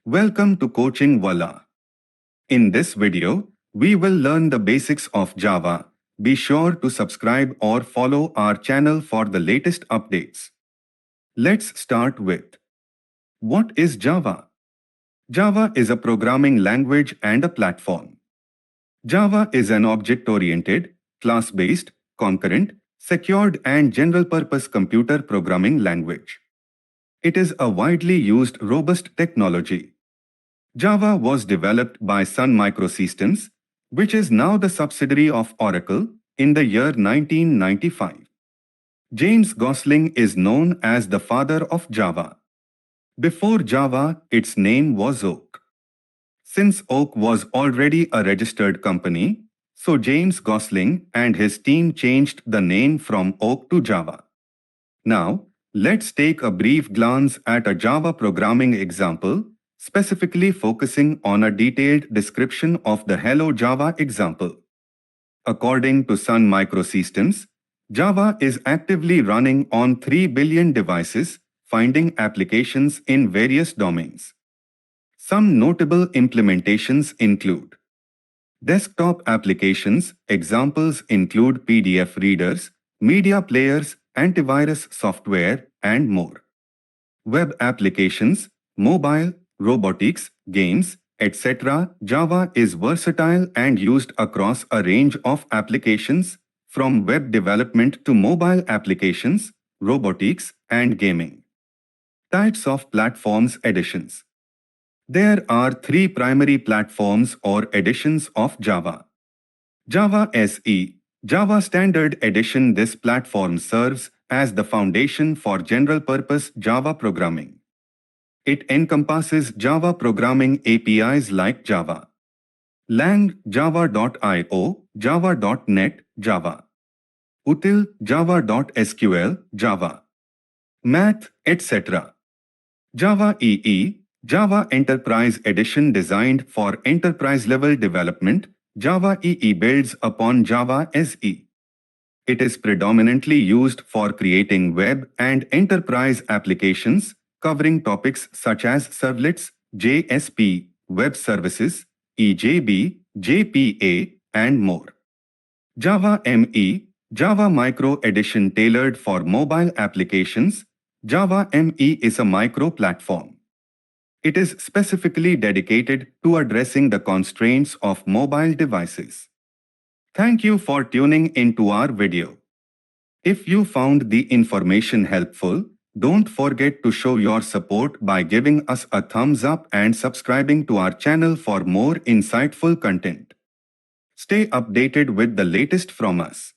Welcome to Coaching Wala. In this video, we will learn the basics of Java. Be sure to subscribe or follow our channel for the latest updates. Let's start with: what is Java? Java is a programming language and a platform. Java is an object-oriented, class-based, concurrent, secured and general-purpose computer programming language. It is a widely used robust technology. Java was developed by Sun Microsystems, which is now the subsidiary of Oracle, in the year 1995. James Gosling is known as the father of Java. Before Java, its name was Oak. Since Oak was already a registered company, so James Gosling and his team changed the name from Oak to Java. Now, let's take a brief glance at a Java programming example, specifically focusing on a detailed description of the Hello Java example. According to Sun Microsystems, Java is actively running on 3 billion devices, finding applications in various domains. Some notable implementations include desktop applications. Examples include PDF readers, media players, antivirus software, and more. Web applications, mobile, robotics, games, etc. Java is versatile and used across a range of applications, from web development to mobile applications, robotics, and gaming. Types of platforms. Editions. There are three primary platforms or editions of Java. Java SE, Java Standard Edition. This platform serves as the foundation for general-purpose Java programming. It encompasses Java programming APIs like Java Lang, Java.io, Java.net, Java Util, Java.sql, Java Math, etc. Java EE, Java Enterprise Edition designed for enterprise-level development. Java EE builds upon Java SE. It is predominantly used for creating web and enterprise applications, covering topics such as servlets, JSP, web services, EJB, JPA, and more. Java ME, Java Micro Edition tailored for mobile applications. Java ME is a micro platform. It is specifically dedicated to addressing the constraints of mobile devices. Thank you for tuning into our video. If you found the information helpful, don't forget to show your support by giving us a thumbs up and subscribing to our channel for more insightful content. Stay updated with the latest from us.